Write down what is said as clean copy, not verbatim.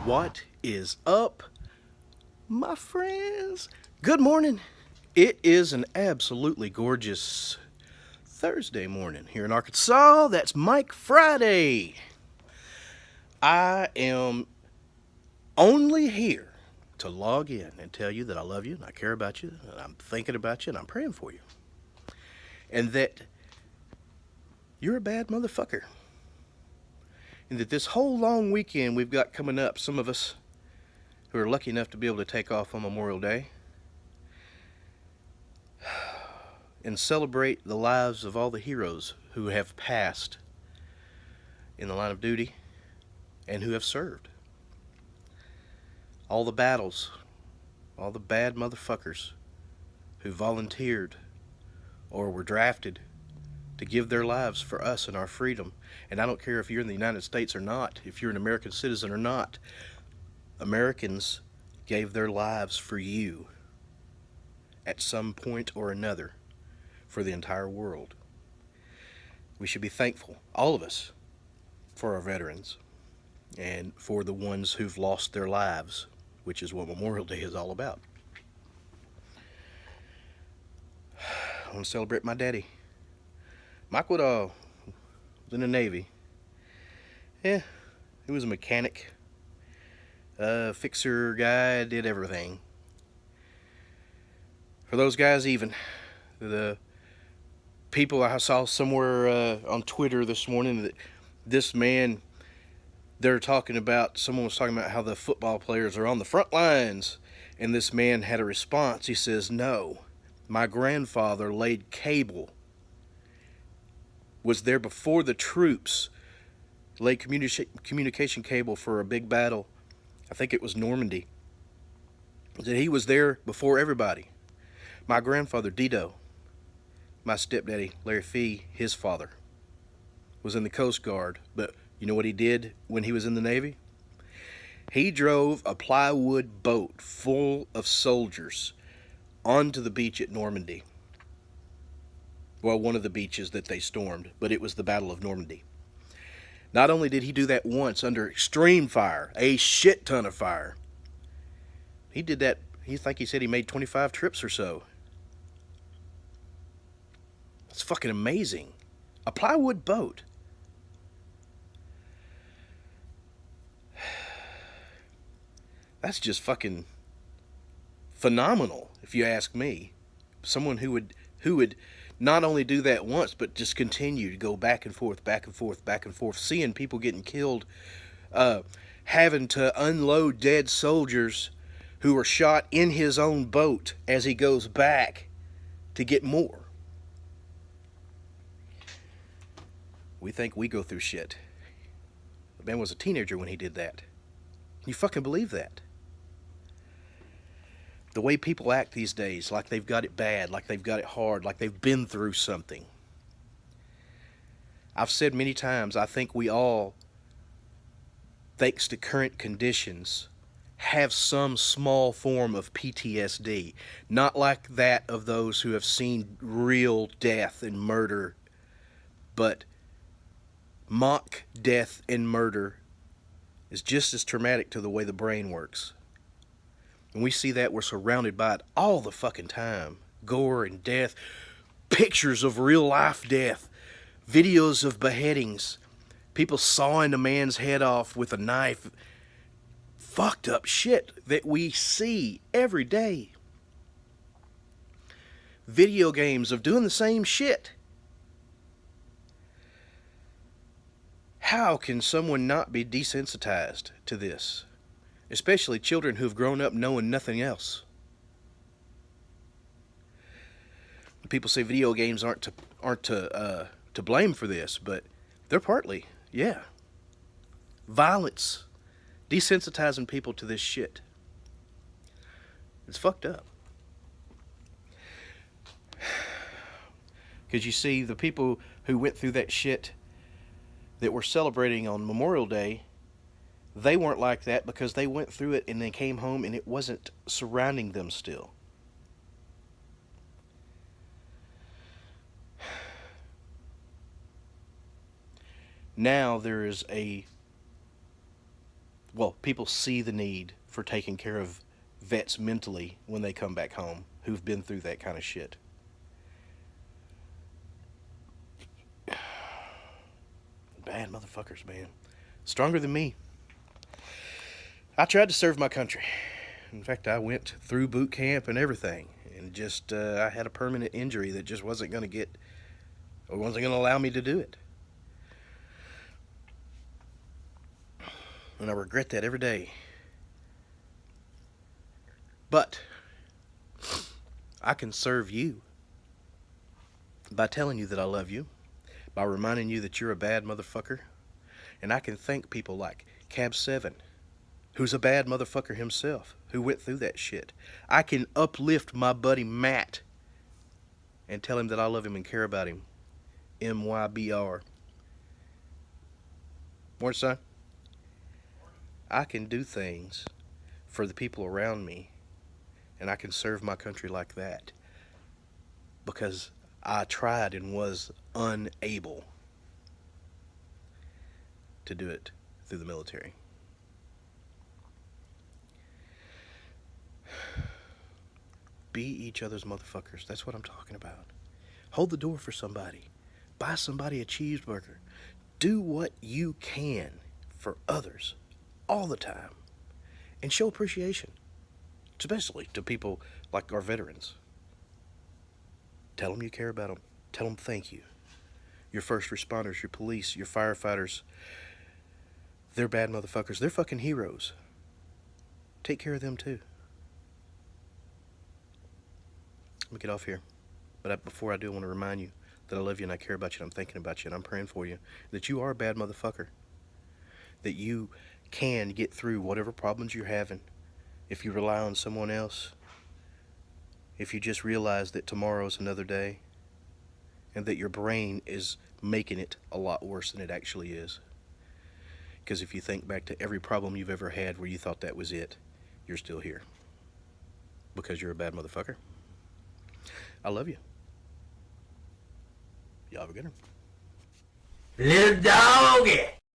What is up, my friends? Good morning. It is an absolutely gorgeous Thursday morning here in Arkansas. That's Mike Friday. I am only here to log in and tell you that I love you and I care about you and I'm thinking about you and I'm praying for you. And that you're a bad motherfucker. And that this whole long weekend we've got coming up, some of us who are lucky enough to be able to take off on Memorial Day and celebrate the lives of all the heroes who have passed in the line of duty and who have served. All the battles, all the bad motherfuckers who volunteered or were drafted to give their lives for us and our freedom. And I don't care if you're in the United States or not, if you're an American citizen or not, Americans gave their lives for you at some point or another for the entire world. We should be thankful, all of us, for our veterans and for the ones who've lost their lives, which is what Memorial Day is all about. I want to celebrate my daddy. Mike Woodall was in the Navy. Yeah, he was a mechanic, fixer guy, did everything. For those guys, even the people I saw somewhere on Twitter this morning, that this man, someone was talking about how the football players are on the front lines, and this man had a response. He says, "No, my grandfather laid cable, was there before the troops, laid communication cable for a big battle. I think it was Normandy. That he was there before everybody. My grandfather, Dido, my stepdaddy, Larry Fee, his father, was in the Coast Guard. But you know what he did when he was in the Navy? He drove a plywood boat full of soldiers onto the beach at Normandy. Well, one of the beaches that they stormed, but it was the Battle of Normandy. Not only did he do that once under extreme fire, a shit ton of fire, he did that, he said he made 25 trips or so. That's fucking amazing. A plywood boat. That's just fucking phenomenal, if you ask me. Someone who would not only do that once, but just continue to go back and forth, back and forth, back and forth, seeing people getting killed, having to unload dead soldiers who were shot in his own boat as he goes back to get more. We think we go through shit. The man was a teenager when he did that. Can you fucking believe that? The way people act these days, like they've got it bad, like they've got it hard, like they've been through something. I've said many times, I think we all, thanks to current conditions, have some small form of PTSD. Not like that of those who have seen real death and murder, but mock death and murder is just as traumatic to the way the brain works. And we see that, we're surrounded by it all the fucking time. Gore and death, pictures of real life death, videos of beheadings, people sawing a man's head off with a knife. Fucked up shit that we see every day. Video games of doing the same shit. How can someone not be desensitized to this? Especially children who've grown up knowing nothing else. People say video games aren't to blame for this, but they're partly, yeah. Violence, desensitizing people to this shit. It's fucked up. Because you see, the people who went through that shit that we're celebrating on Memorial Day, they weren't like that because they went through it and they came home and it wasn't surrounding them still. Now there is a well, people see the need for taking care of vets mentally when they come back home who've been through that kind of shit. Bad motherfuckers, man. Stronger than me. I tried to serve my country. In fact, I went through boot camp and everything. And just, I had a permanent injury that just wasn't going to allow me to do it. And I regret that every day. But I can serve you by telling you that I love you, by reminding you that you're a bad motherfucker. And I can thank people like Cab 7, who's a bad motherfucker himself, who went through that shit. I can uplift my buddy Matt and tell him that I love him and care about him. MYBR. Morning, son. I can do things for the people around me, and I can serve my country like that because I tried and was unable to do it through the military. Be each other's motherfuckers. That's what I'm talking about. Hold the door for somebody. Buy somebody a cheeseburger. Do what you can for others all the time. And show appreciation. Especially to people like our veterans. Tell them you care about them. Tell them thank you. Your first responders, your police, your firefighters. They're bad motherfuckers. They're fucking heroes. Take care of them too. Let me get off here. But before I do, I want to remind you that I love you and I care about you and I'm thinking about you and I'm praying for you. That you are a bad motherfucker. That you can get through whatever problems you're having if you rely on someone else. If you just realize that tomorrow's another day and that your brain is making it a lot worse than it actually is. Because if you think back to every problem you've ever had where you thought that was it, you're still here. Because you're a bad motherfucker. I love you. Y'all have a good one. Lil Doggy!